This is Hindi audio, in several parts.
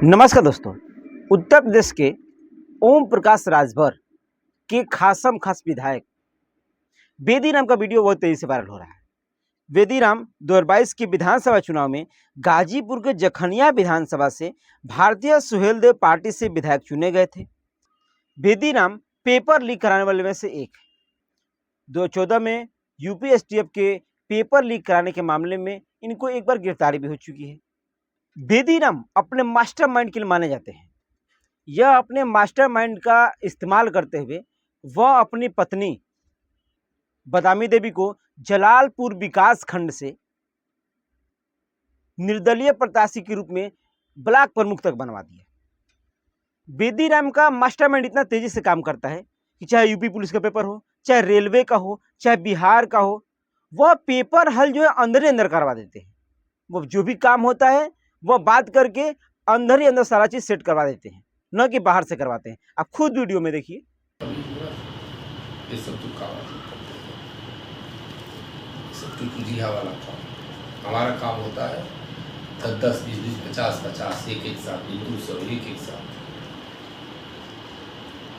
नमस्कार दोस्तों। उत्तर प्रदेश के ओम प्रकाश राजभर के खासम खास विधायक बेदीराम का वीडियो बहुत तेजी से वायरल हो रहा है। बेदीराम 2022 के विधानसभा चुनाव में गाजीपुर के जखनिया विधानसभा से भारतीय सुहेलदेव पार्टी से विधायक चुने गए थे। बेदीराम पेपर लीक कराने वाले में से एक है। 2014 में यूपी एसटीएफ के पेपर लीक कराने के मामले में इनको एक बार गिरफ्तारी भी हो चुकी है। बेदीराम अपने मास्टरमाइंड के लिए माने जाते हैं। यह अपने मास्टरमाइंड का इस्तेमाल करते हुए वह अपनी पत्नी बदामी देवी को जलालपुर विकास खंड से निर्दलीय प्रत्याशी के रूप में ब्लॉक प्रमुख तक बनवा दिया। बेदीराम का मास्टरमाइंड इतना तेजी से काम करता है कि चाहे यूपी पुलिस का पेपर हो, चाहे रेलवे का हो, चाहे बिहार का हो, वह पेपर हल जो है अंदर ही अंदर करवा देते हैं। वो जो भी काम होता है वह बात करके अंदर ही अंदर सारा चीज सेट करवा देते हैं, न कि बाहर से करवाते हैं। आप खुद वीडियो में देखिए। ये सब तो वाला काम हमारा काम होता है 10-10, 20-20, 50-50 एक साथ, हिंदू सब एक साथ।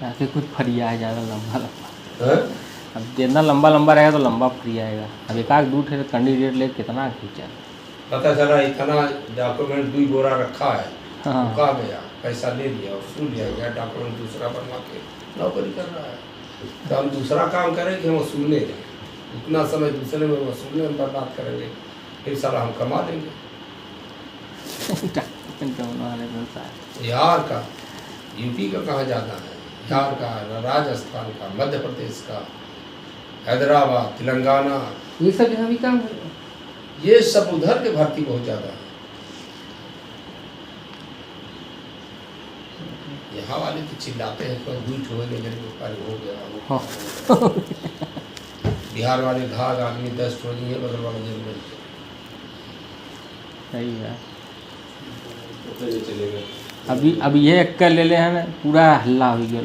ऐसे कुछ फरिया है ज़्यादा लंबा अब जितना लंबा रहेगा तो लंबा फरिया आएगा। अब एक आग दूर है कैंडिडेट ले कितना खींचा, पता चला इतना डॉक्यूमेंट 2 बोरा रखा है। हाँ। रुका गया, पैसा ले लिया, वसूल लिया गया, डॉक्यूमेंट दूसरा बनवा के नौकरी कर रहा है। तो हम दूसरा काम करें कि हम वसूलने जाए, उतना समय दूसरे में वसूलने में बर्बाद करेंगे, फिर सारा हम कमा लेंगे। बिहार का, यूपी का कहाँ जाना है, बिहार का, राजस्थान का, मध्य प्रदेश का, हैदराबाद, तेलंगाना, ये सब यहाँ भी काम है। ये सब उधर के भर्ती बहुत ज़्यादा है। यहाँ वाले तो चिल्लाते हैं तो दूर छोड़ने के हो गया। बिहार वाले घाघ आदमी 10 छोड़ दिए, बगल वाले जेल में सही है। चले गए। अभी ये एक ले ले हैं, पूरा हल्ला हो गया।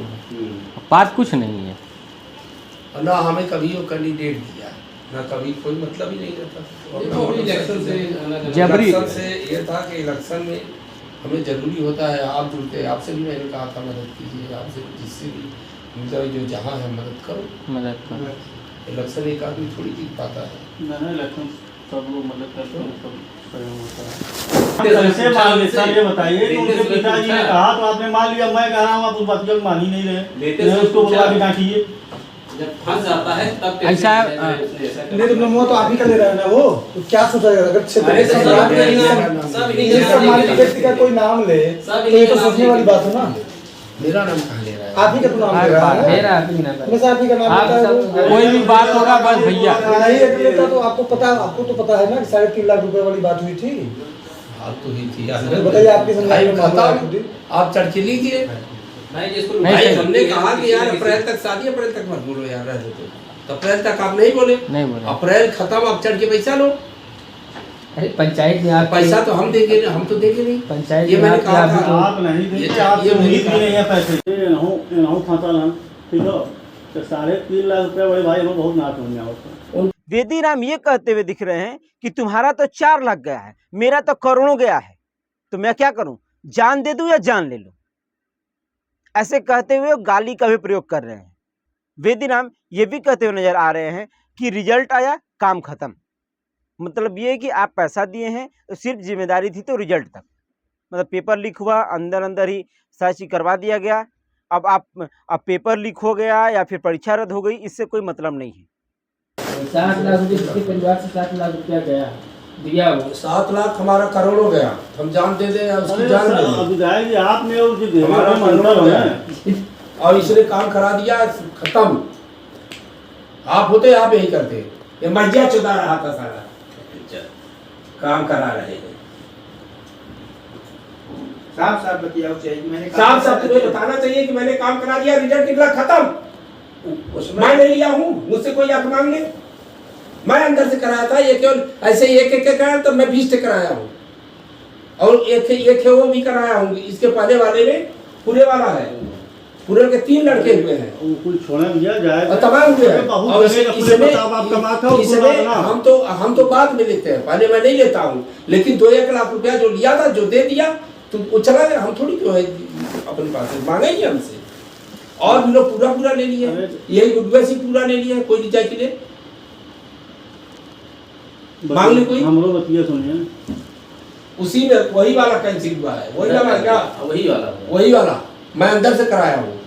बात कुछ नहीं है और ना हमें कभी वो कैंडिडेट दिया, ना कभी कोई मतलब ही नहीं रहता। इलेक्शन से ये था कि इलेक्शन में हमें जरूरी होता है, आप जुड़ते, आपसे भी मैंने कहा था मदद कीजिए, आपसे जिससे भी मतलब जो जहाँ है मदद करो। इलेक्शन एक आदमी थोड़ी जीत पाता है। ना इलेक्शन सब लोग मदद करते हैं, सब सहयोग होता है। कैसे मान ले सर, ये बताइए कि उनके पिताजी ने कहा तो आपने मान लिया, मैं कह रहा हूँ आप उस बात को मान ही नहीं रहे, उसको बुला के डांटिए। जब फंस जाता है तब ऐसा नहीं तो नमो तो आप ही का ले रहा है ना, वो तो क्या सोचेगा अगर व्यक्ति का कोई नाम ले तो ये तो सोचने वाली बात है ना। मेरा नाम कहाँ ले रहा है? आप ही का तो नाम ले रहा है, मेरा आप ही का नाम लेता है। कोई भी बात होगा बस भैया नहीं लेता तो आपको पता है ना कि 3.5 लाख रुपए वाली बात हुई थी। बात तो हुई थी, बताइए आपकी समझ। आप चढ़ के लीजिए। भाई हमने कहा कि यार अप्रैल तक शादी, अप्रैल तक मत बोलो यार, रह दो तो अप्रैल तक आप नहीं बोले। अप्रैल खत्म, आप चढ़ के पैसा लो। अरे पंचायत में आप पैसा तो हम देंगे, हम तो देंगे नहीं। पंचायत ये मैंने कहा था, आप नहीं देंगे, आप ये उम्मीद भी नहीं है पैसे। नहू खाता ना, ठीक है, तो 3.5 लाख रुपए बड़े भाई हमें बहुत नाच होने होता। बेदीराम ये कहते हुए दिख रहे हैं कि तुम्हारा तो 4 लाख गया है, मेरा तो करोड़ों गया है, तो मैं क्या करूं, जान दे दूं या जान ले लूं। ऐसे कहते हुए गाली का भी प्रयोग कर रहे हैं। बेदीराम ये भी कहते हुए नजर आ रहे हैं कि रिजल्ट आया, काम खत्म। मतलब ये कि आप पैसा दिए हैं तो सिर्फ जिम्मेदारी थी तो रिजल्ट तक, मतलब पेपर लीक हुआ, अंदर ही सारी चीज करवा दिया गया। अब पेपर लीक हो गया या फिर परीक्षा रद्द हो गई, इससे कोई मतलब नहीं है। 7 लाख रुपये परिवार से 7 लाख रुपया गया दिया, वो 7 लाख हमारा करोड़ों गया। हम जान दे दे, उसकी जान दे। आपने और इसने काम करा दिया, खत्म। आप होते आप यही करते, ये मर्जिया चुदा रहा था सारा, काम करा रहे हैं। साफ बताओ चाहिए कि मैंने साफ तुम्हें बताना चाहिए कि मैंने काम करा दिया, रिजल्ट निकला, खत्म। मैं नहीं लिया हूँ, मुझसे कोई आके मांग ले। मैं अंदर से कराया था, ये केवल ऐसे एक कराया, तो मैं 20 कराया हूँ, और एक वो भी कराया हूँ। इसके पहले वाले में पूरे वाला है, पूरे के 3 लड़के हुए हैं, कुछ छोड़ने दिया जाए तबाह हुए हैं। और इसमें हम तो बाद में लेते हैं, पहले मैं नहीं लेता हूँ। लेकिन 2-1 लाख रुपया जो लिया था, जो दे दिया, तो वो चला गया, हम थोड़ी जो है अपने पास है, मांगे ही हमसे। और भी लोग पूरा ले लिए, यही गुडवेस ही पूरा ले लिया, कोई नहीं जाए के लिए मांग ले कोई। हम लोग बतिया सुनिए, उसी में वही वाला कैंसिल हुआ है, वही वाला क्या, वही वाला मैं अंदर से कराया हूँ।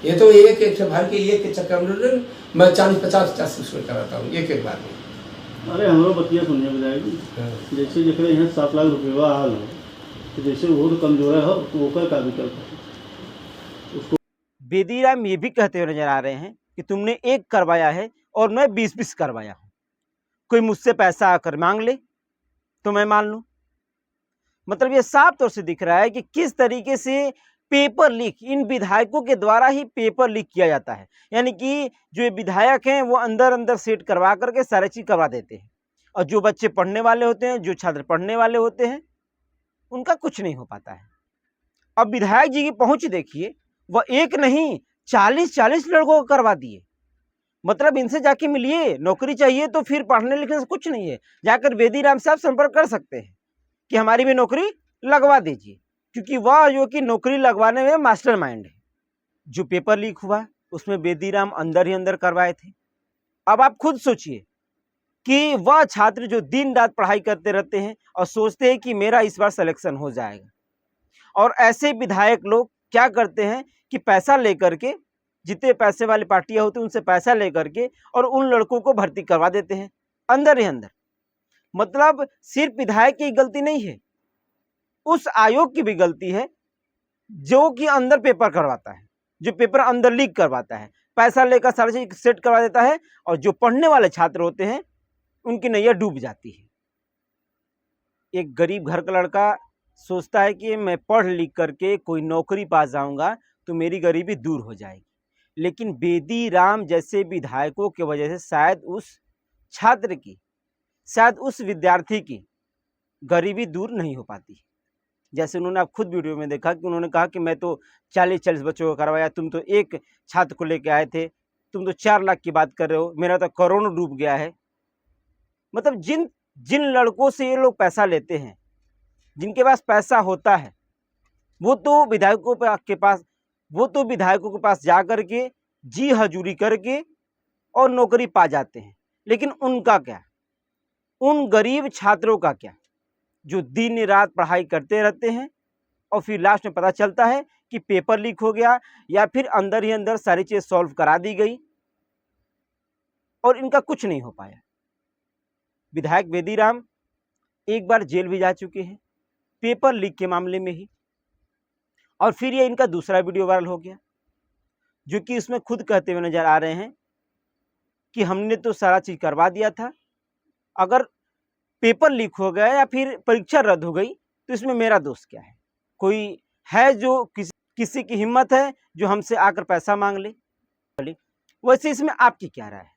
ये तो एक भर के एक के चक्कर में मैं 40-50 उसमें कराता हूँ एक बार में। अरे हम लोग बतिया सुनिए विधायक जी, जैसे जैसे यहाँ 7 लाख रुपये हाल हो, तो जैसे वो तो कमजोर है तो वो का विकल्प है उसको। बेदीराम ये भी कहते हुए नजर आ रहे हैं कि तुमने 1 करवाया है और मैं 20-20 करवाया हूँ, कोई मुझसे पैसा आकर मांग ले तो मैं मान लूँ। मतलब ये साफ तौर से दिख रहा है कि किस तरीके से पेपर लीक, इन विधायकों के द्वारा ही पेपर लीक किया जाता है। यानी कि जो ये विधायक हैं वो अंदर अंदर सेट करवा करके सारी चीज करवा देते हैं, और जो बच्चे पढ़ने वाले होते हैं, जो छात्र पढ़ने वाले होते हैं, उनका कुछ नहीं हो पाता है। अब विधायक जी की पहुंच देखिए, वह एक नहीं 40-40 लड़कों को करवा दिए। मतलब इनसे जाके मिलिए, नौकरी चाहिए तो फिर पढ़ने लिखने से कुछ नहीं है, जाकर बेदीराम साहब संपर्क कर सकते हैं कि हमारी भी नौकरी लगवा दीजिए, क्योंकि वह जो कि नौकरी लगवाने में मास्टरमाइंड है। जो पेपर लीक हुआ उसमें बेदीराम अंदर ही अंदर करवाए थे। अब आप खुद सोचिए कि वह छात्र जो दिन रात पढ़ाई करते रहते हैं और सोचते हैं कि मेरा इस बार सिलेक्शन हो जाएगा, और ऐसे विधायक लोग क्या करते हैं कि पैसा लेकर के, जितने पैसे वाली पार्टियां होती हैं उनसे पैसा लेकर के और उन लड़कों को भर्ती करवा देते हैं अंदर ही अंदर। मतलब सिर्फ विधायक की गलती नहीं है, उस आयोग की भी गलती है जो कि अंदर पेपर करवाता है, जो पेपर अंदर लीक करवाता है, पैसा लेकर सारी चीज सेट करवा देता है, और जो पढ़ने वाले छात्र होते हैं उनकी नैया डूब जाती है। एक गरीब घर का लड़का सोचता है कि मैं पढ़ लिख करके कोई नौकरी पा जाऊंगा तो मेरी गरीबी दूर हो जाएगी, लेकिन बेदीराम जैसे विधायकों की वजह से शायद उस छात्र की, शायद उस विद्यार्थी की गरीबी दूर नहीं हो पाती। जैसे उन्होंने आप खुद वीडियो में देखा कि उन्होंने कहा कि मैं तो 40-40 बच्चों को करवाया, तुम तो एक छात्र को लेके आए थे, तुम तो 4 लाख की बात कर रहे हो, मेरा तो करोड़ों डूब गया है। मतलब जिन लड़कों से ये लोग पैसा लेते हैं, जिनके पास पैसा होता है, वो तो विधायकों के पास जा करके जी हजूरी करके और नौकरी पा जाते हैं। लेकिन उनका क्या, उन गरीब छात्रों का क्या, जो दिन रात पढ़ाई करते रहते हैं और फिर लास्ट में पता चलता है कि पेपर लीक हो गया या फिर अंदर ही अंदर सारी चीज सॉल्व करा दी गई और इनका कुछ नहीं हो पाया। विधायक बेदीराम एक बार जेल भी जा चुके हैं पेपर लीक के मामले में ही, और फिर ये इनका दूसरा वीडियो वायरल हो गया, जो कि इसमें खुद कहते हुए नजर आ रहे हैं कि हमने तो सारा चीज करवा दिया था, अगर पेपर लीक हो गया या फिर परीक्षा रद्द हो गई तो इसमें मेरा दोष क्या है। कोई है जो किसी की हिम्मत है जो हमसे आकर पैसा मांग ले। वैसे इसमें आपकी क्या राय है?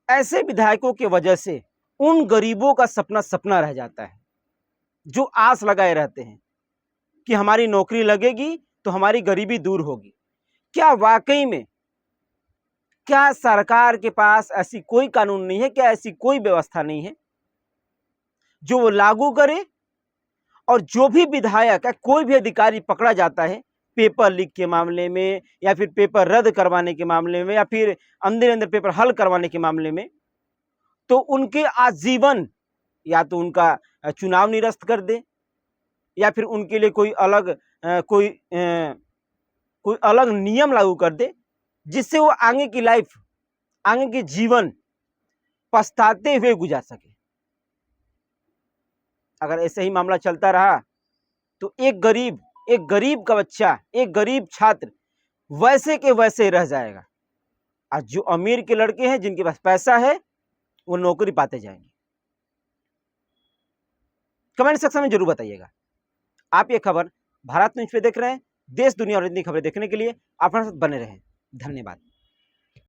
ऐसे विधायकों की वजह से उन गरीबों का सपना रह जाता है, जो आस लगाए रहते हैं कि हमारी नौकरी लगेगी तो हमारी गरीबी दूर होगी। क्या वाकई में, क्या सरकार के पास ऐसी कोई कानून नहीं है, क्या ऐसी कोई व्यवस्था नहीं है जो वो लागू करे, और जो भी विधायक या कोई भी अधिकारी पकड़ा जाता है पेपर लीक के मामले में या फिर पेपर रद्द करवाने के मामले में या फिर अंदर अंदर पेपर हल करवाने के मामले में, तो उनके आजीवन या तो उनका चुनाव निरस्त कर दे या फिर उनके लिए कोई अलग नियम लागू कर दे, जिससे वो आगे की लाइफ, आगे के जीवन पछताते हुए गुजार सके। अगर ऐसे ही मामला चलता रहा तो एक गरीब का बच्चा, एक गरीब छात्र वैसे के वैसे रह जाएगा, और जो अमीर के लड़के हैं जिनके पास पैसा है वो नौकरी पाते जाएंगे। कमेंट सेक्शन में जरूर बताइएगा। आप ये खबर भारत न्यूज़ पे देख रहे हैं। देश दुनिया और इतनी खबरें देखने के लिए आप हमारे साथ बने रहें। धन्यवाद।